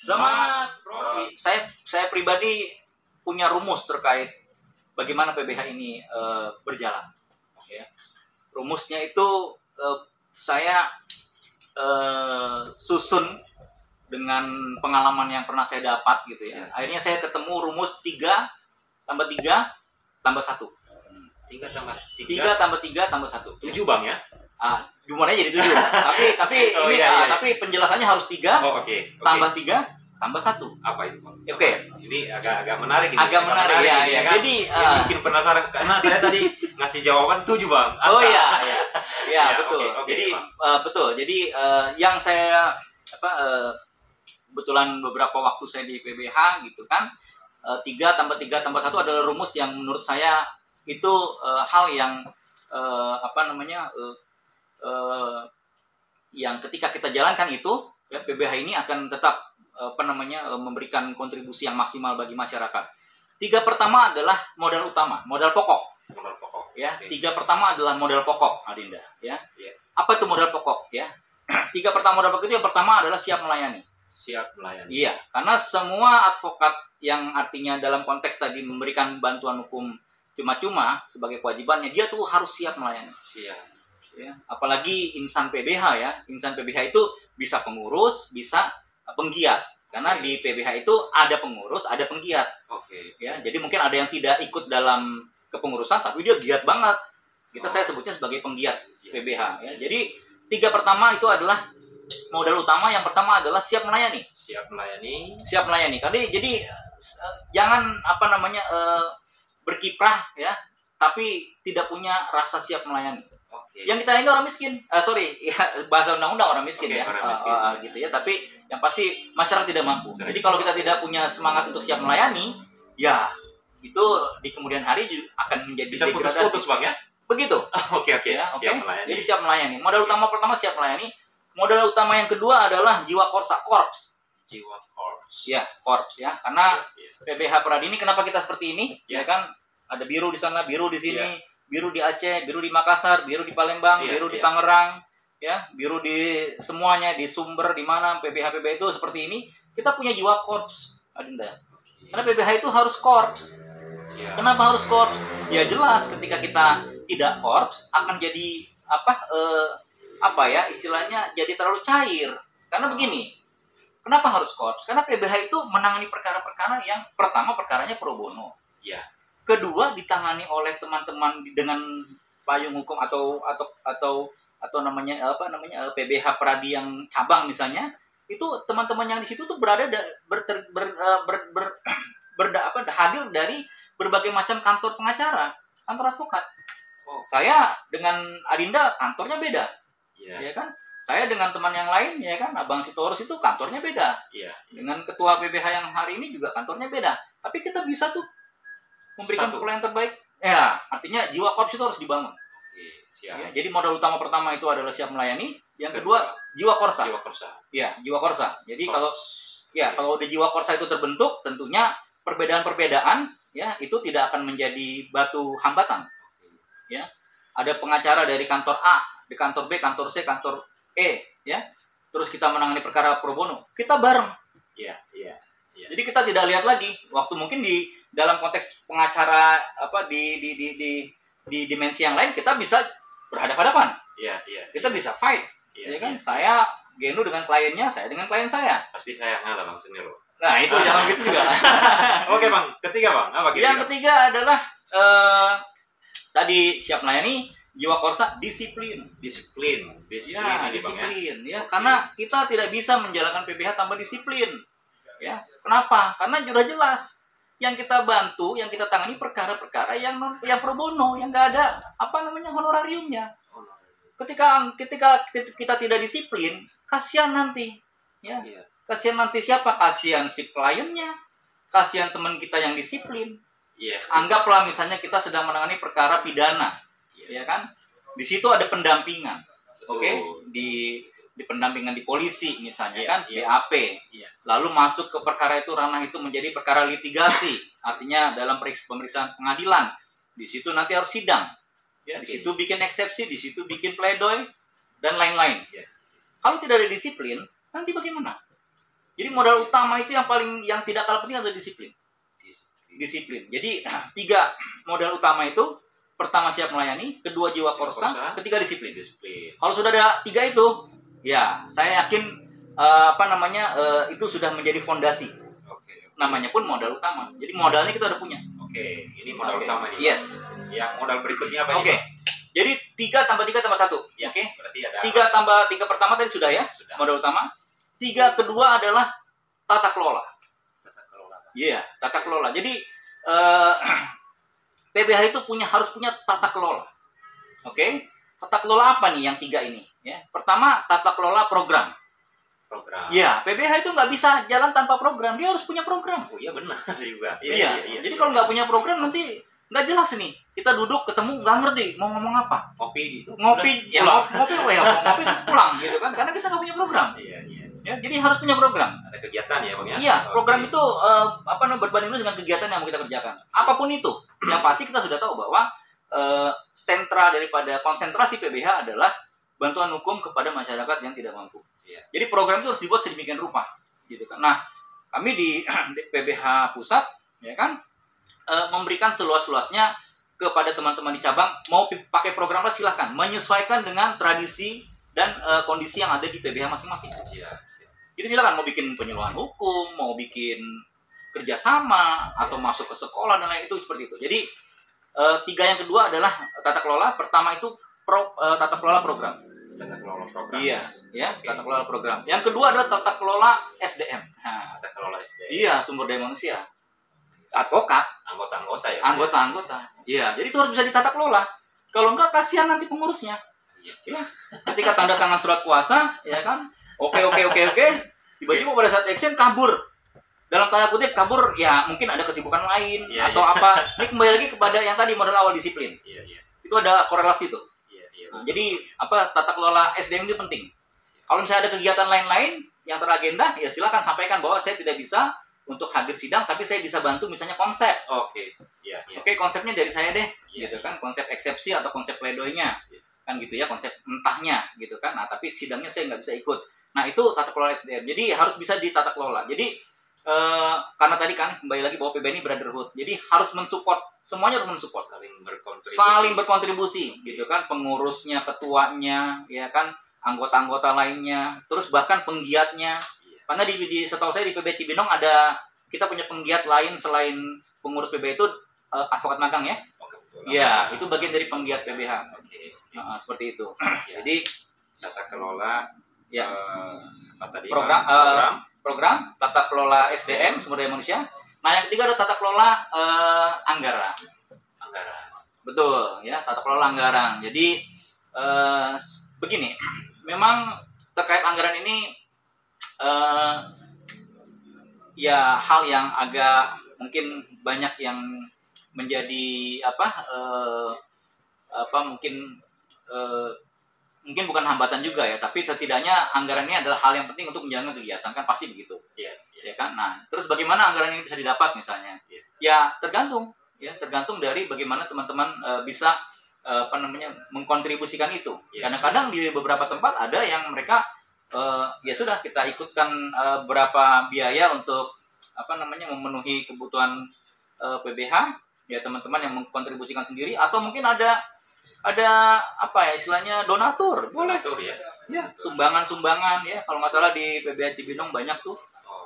Semangat, bro. Saya pribadi punya rumus terkait bagaimana PBH ini berjalan. Ya. Rumusnya itu saya susun dengan pengalaman yang pernah saya dapat gitu ya. Akhirnya saya ketemu rumus 3 tambah 3 tambah 1. 3 tambah 3 tambah 3 tambah 1. 7 Bang ya? Jumlahnya jadi 7. Tapi penjelasannya harus 3 tambah 3 tambah 1. Apa itu Bang? Oke. Ini agak menarik ini. Agak menarik ya, ini, ya kan? Jadi bikin penasaran karena saya tadi ngasih jawaban 7 Bang. Oh iya. Betul. Jadi betul. Jadi yang saya kebetulan beberapa waktu saya di PBH gitu kan, 3 tambah 3 tambah 1 adalah rumus yang menurut saya itu hal yang yang ketika kita jalankan itu ya, PBH ini akan tetap memberikan kontribusi yang maksimal bagi masyarakat. 3 pertama adalah modal utama, modal pokok. Modal pokok. Ya, 3 pertama adalah modal pokok, Adinda. Ya. Apa itu modal pokok? Ya. 3 pertama modal pokok itu yang pertama adalah siap melayani. Siap melayani. Iya, karena semua advokat yang artinya dalam konteks tadi memberikan bantuan hukum cuma-cuma sebagai kewajibannya, dia tuh harus siap melayani. Siap. Ya, apalagi insan PBH ya. Insan PBH itu bisa pengurus, bisa penggiat. Karena di PBH itu ada pengurus, ada penggiat. Ya, jadi mungkin ada yang tidak ikut dalam kepengurusan tapi dia giat banget. Saya sebutnya sebagai penggiat PBH ya. Jadi 3 pertama itu adalah modal utama. Yang pertama adalah siap melayani. Siap melayani. Jadi jangan berkiprah ya, tapi tidak punya rasa siap melayani. Yang kita ini orang miskin, bahasa undang-undang orang miskin ya, gitu ya. Tapi yang pasti masyarakat tidak mampu. Jadi kalau kita tidak punya semangat untuk siap melayani, ya itu di kemudian hari akan menjadi bisa putus-putus Bang ya. Begitu. Ya, siap melayani. Jadi siap melayani. Modal utama pertama siap melayani. Modal utama yang kedua adalah jiwa korps. Jiwa korps. Ya, korps ya. Karena PBH Pradi ini kenapa kita seperti ini? Ya kan ada biru di sana, biru di sini, biru di Aceh, biru di Makassar, biru di Palembang, biru di Tangerang, ya, biru di semuanya, di Sumber, di mana PBH itu seperti ini. Kita punya jiwa korps, Adinda. Karena PBH itu harus korps. Kenapa harus korps? Ya jelas ketika kita tidak korps akan jadi istilahnya jadi terlalu cair. Karena begini, kenapa harus korps? Karena PBH itu menangani perkara-perkara yang pertama perkaranya pro bono. Ya. Kedua ditangani oleh teman-teman dengan payung hukum atau PBH Pradi yang cabang misalnya, itu teman-teman yang di situ tuh hadir dari berbagai macam kantor pengacara, kantor advokat. Saya dengan Adinda kantornya beda. Ya kan? Saya dengan teman yang lain ya kan, Abang Sitorus itu kantornya beda. Dengan ketua PBH yang hari ini juga kantornya beda. Tapi kita bisa tuh memberikan pelayanan terbaik. Ya, artinya jiwa korps itu harus dibangun. Ya, jadi modal utama pertama itu adalah siap melayani. Yang kedua, jiwa korsa. Ya, jiwa korsa. Jadi kalau udah jiwa korsa itu terbentuk, tentunya perbedaan-perbedaan ya itu tidak akan menjadi batu hambatan. Ya. Ada pengacara dari kantor A, di kantor B, kantor C, kantor E, ya. Terus kita menangani perkara pro bono. Kita bareng. Jadi kita tidak lihat lagi waktu mungkin di dalam konteks pengacara di dimensi yang lain kita bisa berhadapan-hadapan. Kita bisa fight. Ya kan? Saya Genu dengan kliennya, saya dengan klien saya. Pasti saya ngalah Bang Seniro. Nah, itu jangan gitu juga. Oke Bang, ketiga Bang, apa ketiga? Yang ketiga adalah tadi siap melayani, jiwa korsa, disiplin. Disiplin. Ya, karena kita tidak bisa menjalankan PBH tanpa disiplin. Ya, kenapa? Karena sudah jelas yang kita bantu, yang kita tangani perkara-perkara yang pro bono, yang nggak ada honorariumnya. Ketika kita tidak disiplin, kasihan nanti, ya. Kasihan nanti siapa? Kasihan si kliennya, kasihan teman kita yang disiplin. Anggaplah misalnya kita sedang menangani perkara pidana, ya kan? Di situ ada pendampingan, di pendampingan di polisi misalnya kan, BAP. Lalu masuk ke perkara itu, ranah itu menjadi perkara litigasi, artinya dalam pemeriksaan pengadilan. Di situ nanti harus sidang. Ya, di situ bikin eksepsi, di situ bikin pledoi dan lain-lain. Kalau tidak ada disiplin, nanti bagaimana? Jadi modal utama itu yang tidak kalah penting adalah disiplin. Disiplin. Jadi 3 modal utama itu, pertama siap melayani, kedua jiwa korsa, ketiga disiplin. Kalau sudah ada 3 itu, ya saya yakin itu sudah menjadi fondasi. Namanya pun modal utama. Jadi modalnya kita udah punya. Ini modal utama nih. Yes. Yang modal berikutnya apa nih? Jadi 3 tambah 3 tambah 1. Ya, berarti ada 3 tambah 3 pertama tadi sudah ya. Sudah. Modal utama. 3 kedua adalah tata kelola. Iya, tata kelola. Jadi PBH itu harus punya tata kelola. Tata kelola apa nih yang 3 ini? Ya. Pertama, tata kelola program. Iya, PBH itu nggak bisa jalan tanpa program. Dia harus punya program. Oh iya benar juga. Iya. Jadi kalau nggak punya program nanti nggak jelas nih. Kita duduk ketemu nggak ngerti mau ngomong apa. Ngopi terus pulang gitu kan? Karena kita nggak punya program. Iya. Ya, jadi harus punya program. Ada kegiatan ya bang ya? Iya, program itu berbanding lurus dengan kegiatan yang mau kita kerjakan. Apapun itu, yang pasti kita sudah tahu bahwa sentra daripada konsentrasi PBH adalah bantuan hukum kepada masyarakat yang tidak mampu. Jadi program itu harus dibuat sedemikian rupa, gitu kan. Nah, kami di PBH pusat, ya kan, memberikan seluas-luasnya kepada teman-teman di cabang. Mau pakai program apa silahkan, menyesuaikan dengan tradisi dan kondisi yang ada di PBH masing-masing. Jadi silakan mau bikin penyuluhan hukum, mau bikin kerjasama atau masuk ke sekolah dan lain itu seperti itu. Jadi 3 yang kedua adalah tata kelola. Pertama itu tata kelola program. Tata kelola program. Iya, ya, tata kelola program. Yang kedua adalah tata kelola SDM. Tata kelola SDM. Iya, sumber daya manusia. Advokat, anggota-anggota ya. Anggota-anggota. Iya, jadi itu harus bisa ditata kelola. Kalau enggak kasihan nanti pengurusnya. Ya. Ketika tanda tangan surat kuasa, ya kan? Oke. Tiba-tiba pada saat action kabur. Dalam tanda kutip kabur, ya mungkin ada kesibukan lain atau apa. Ini kembali lagi kepada yang tadi modal awal disiplin. Itu ada korelasi tuh. Nah, jadi tata kelola SDM itu penting. Kalau misalnya ada kegiatan lain-lain yang teragenda, ya silakan sampaikan bahwa saya tidak bisa untuk hadir sidang, tapi saya bisa bantu misalnya konsep. Oke, konsepnya dari saya deh, gitu kan, konsep eksepsi atau konsep pledoinya, kan gitu ya, konsep mentahnya, gitu kan. Nah, tapi sidangnya saya nggak bisa ikut. Nah, itu tata kelola SDM. Jadi harus bisa ditata kelola. Jadi karena tadi kan kembali lagi bahwa PBH ini brotherhood, jadi harus mensupport, semuanya harus mensupport, saling berkontribusi, gitu kan, pengurusnya, ketuanya, ya kan, anggota-anggota lainnya, terus bahkan penggiatnya. Karena di setahu saya di PBH Cibinong kita punya penggiat lain selain pengurus PBH itu advokat magang ya. Iya, itu bagian dari penggiat PBH. Seperti itu. Jadi tata kelola program, tata kelola SDM, sumber daya manusia. Nah, yang ketiga ada tata kelola anggaran. Betul, ya, tata kelola anggaran. Jadi begini, memang terkait anggaran ini ya hal yang agak mungkin banyak yang menjadi mungkin bukan hambatan juga ya, tapi setidaknya anggaran ini adalah hal yang penting untuk menjalankan kegiatan, kan pasti begitu. Ya kan. Nah, terus bagaimana anggaran ini bisa didapat misalnya? Ya tergantung dari bagaimana teman-teman bisa mengkontribusikan itu. Kadang-kadang di beberapa tempat ada yang mereka ya sudah kita ikutkan berapa biaya untuk memenuhi kebutuhan PBH, ya teman-teman yang mengkontribusikan sendiri, atau mungkin ada istilahnya donatur, boleh ya, sumbangan ya. Kalau nggak salah di PBH Cibinong banyak tuh,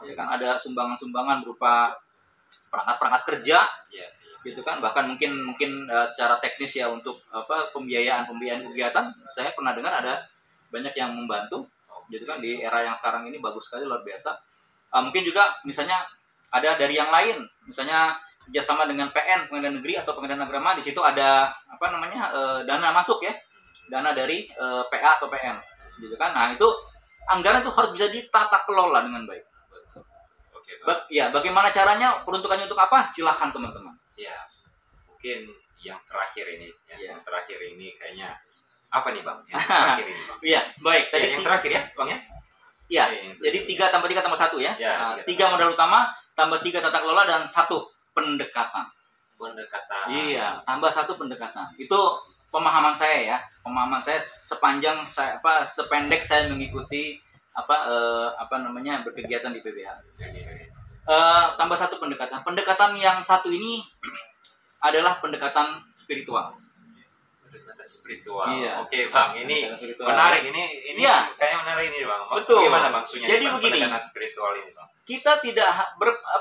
ya kan, ada sumbangan berupa perangkat kerja, gitu kan, bahkan mungkin secara teknis ya untuk pembiayaan kegiatan. Saya pernah dengar ada banyak yang membantu, gitu kan, di era yang sekarang ini bagus sekali, luar biasa. Mungkin juga misalnya ada dari yang lain, misalnya kerjasama dengan PN, Pengadilan Negeri atau Pengadilan Agama, di situ ada dana masuk ya, dana dari PA atau PN, gitu kan. Nah, itu anggaran itu harus bisa ditata kelola dengan baik. Ya, bagaimana caranya, peruntukannya untuk apa? Silahkan teman-teman. Ya, mungkin yang terakhir ini, yang terakhir ini kayaknya apa nih bang? Yang terakhir ini bang? Iya, baik. Tadi yang terakhir ya, bang ya? Iya. Jadi 3 tambah 3 tambah 1 ya. 3 modal utama tambah 3 tata kelola dan 1 pendekatan. Iya, tambah 1 pendekatan. Itu pemahaman saya ya. Pemahaman saya sependek saya mengikuti berkegiatan di PBH. Tambah satu pendekatan. Pendekatan yang satu ini adalah pendekatan spiritual. Pendekatan spiritual. Iya. Oke, Bang. Ini menarik. Ini iya. Kayaknya menarik ini, Bang. Betul. Bagaimana maksudnya? Jadi begini. Pendekatan spiritual ini, Bang. Kita tidak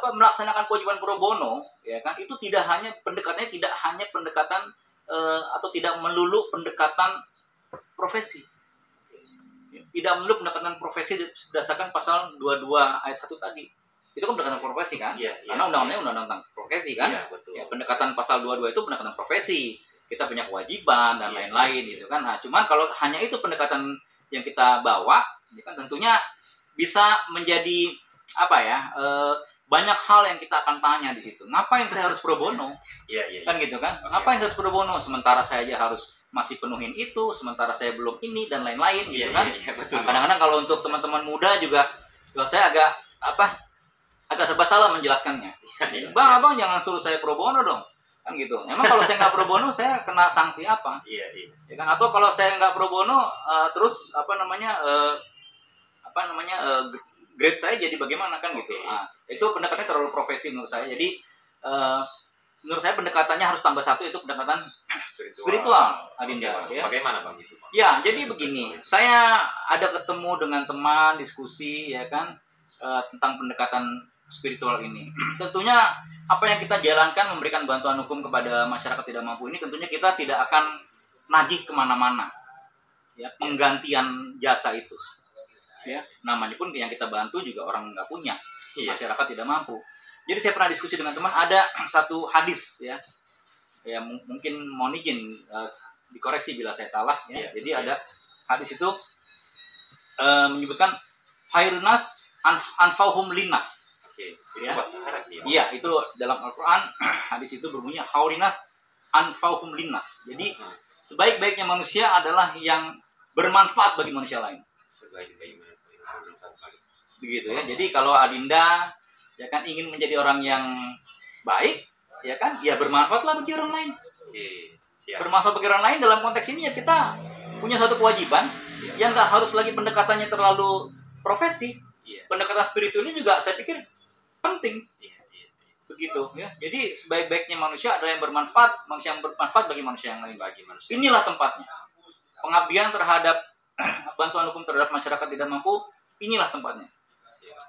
melaksanakan kewajiban pro bono, ya kan? Itu tidak hanya pendekatannya atau tidak melulu pendekatan profesi. Tidak melulu pendekatan profesi berdasarkan pasal 22 ayat 1 tadi. Itu kan pendekatan profesi kan? Iya, karena undang-undangnya undang-undang profesi kan? Iya, betul. Ya, pendekatan pasal 22 itu pendekatan profesi. Kita punya kewajiban dan lain-lain gitu kan. Nah, cuman kalau hanya itu pendekatan yang kita bawa, ya kan tentunya bisa menjadi banyak hal yang kita akan tanya di situ. Ngapain saya harus pro bono? Iya. Kan gitu kan? Ngapain saya harus pro bono? Sementara saya aja harus masih penuhin itu, sementara saya belum ini dan lain-lain gitu kan? Iya, betul. Nah, kadang-kadang kalau untuk teman-teman muda juga, saya agak serba salah menjelaskannya. Bang, abang jangan suruh saya pro bono dong. Kan gitu. Emang kalau saya nggak pro bono, saya kena sanksi apa? Iya. Ya kan? Atau kalau saya nggak pro bono, terus grade saya jadi bagaimana kan gitu. Nah, itu pendekatannya terlalu profesi menurut saya. Jadi menurut saya pendekatannya harus tambah satu, itu pendekatan spiritual, Adinda. Ya. Bagaimana, Bang, itu, Bang? Ya, jadi begini. Saya ada ketemu dengan teman diskusi ya kan tentang pendekatan spiritual ini. Tentunya apa yang kita jalankan memberikan bantuan hukum kepada masyarakat tidak mampu ini, tentunya kita tidak akan nagih kemana-mana. Ya, penggantian jasa itu. Ya, namanya pun yang kita bantu juga orang nggak punya, masyarakat tidak mampu. Jadi saya pernah diskusi dengan teman, ada satu hadis ya mungkin mohon izin dikoreksi bila saya salah ya. Jadi ada hadis itu menyebutkan khairunas anfa'uhum linnas. Itu bahasa Arab ya. Iya, itu dalam Al-Qur'an hadis itu berbunyi khairunas anfa'uhum linnas. Jadi sebaik-baiknya manusia adalah yang bermanfaat bagi manusia lain. Sebaik-baiknya begitu ya. Jadi kalau Adinda ya kan ingin menjadi orang yang baik, ya kan, ya bermanfaatlah bagi orang lain. Bermanfaat bagi orang lain dalam konteks ini ya kita punya suatu kewajiban yang nggak harus lagi pendekatannya terlalu profesi. Pendekatan spiritual ini juga saya pikir penting. Begitu ya. Jadi sebaik-baiknya manusia adalah yang bermanfaat, manusia yang bermanfaat bagi manusia yang lain. Inilah tempatnya. Pengabdian terhadap bantuan hukum terhadap masyarakat tidak mampu, inilah tempatnya.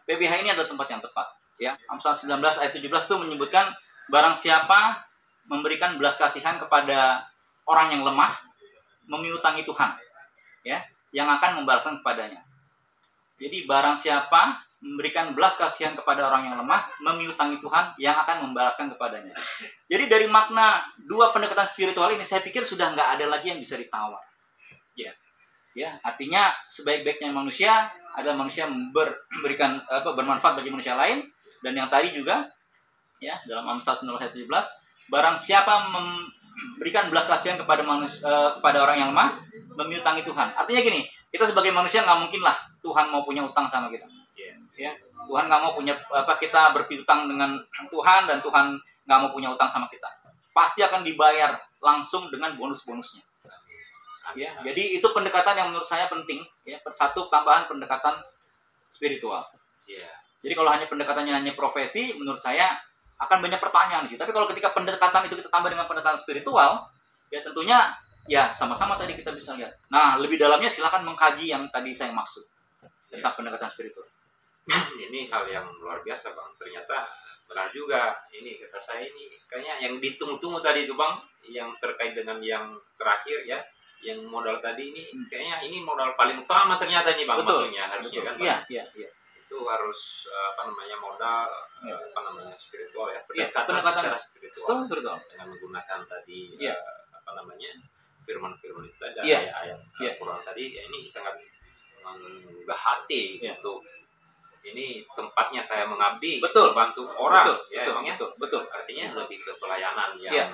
PBH ini adalah tempat yang tepat. Ya, Amsal 19 ayat 17 itu menyebutkan barang siapa memberikan belas kasihan kepada orang yang lemah, memiutangi Tuhan, ya, yang akan membalaskan kepadanya. Jadi barang siapa memberikan belas kasihan kepada orang yang lemah, memiutangi Tuhan, yang akan membalaskan kepadanya. Jadi dari makna dua pendekatan spiritual ini, saya pikir sudah nggak ada lagi yang bisa ditawar. Ya, artinya sebaik-baiknya manusia adalah manusia memberikan bermanfaat bagi manusia lain, dan yang tadi juga ya dalam Amsal 19 ayat 17, barang siapa memberikan belas kasihan kepada orang yang lemah, memiutangi Tuhan. Artinya gini, kita sebagai manusia nggak mungkin lah Tuhan mau punya utang sama kita. Ya, Tuhan nggak mau punya kita berpiutang dengan Tuhan dan Tuhan nggak mau punya utang sama kita. Pasti akan dibayar langsung dengan bonus-bonusnya. Ya, jadi itu pendekatan yang menurut saya penting ya, satu tambahan pendekatan spiritual. Jadi kalau hanya pendekatannya hanya profesi, menurut saya akan banyak pertanyaan sih. Tapi kalau ketika pendekatan itu kita tambah dengan pendekatan spiritual, ya tentunya ya sama-sama tadi kita bisa lihat. Nah, lebih dalamnya silakan mengkaji yang tadi saya maksud tentang pendekatan spiritual. Ini hal yang luar biasa, Bang. Ternyata benar juga. Ini kata saya ini kayaknya yang ditunggu-tunggu tadi itu, Bang, yang terkait dengan yang terakhir ya. Yang modal tadi ini kayaknya ini modal paling utama ternyata nih, Bang. Betul. Maksudnya harusnya kan, Iya. Itu harus modal spiritual ya, pendekatan secara spiritual. Betul. Dengan menggunakan tadi firman-firman itu tadi, ayat Al-Qur'an tadi ya, ini sangat menggugah hati untuk ini tempatnya saya mengabdi, membantu orang. Betul. Artinya lebih ke pelayanan yang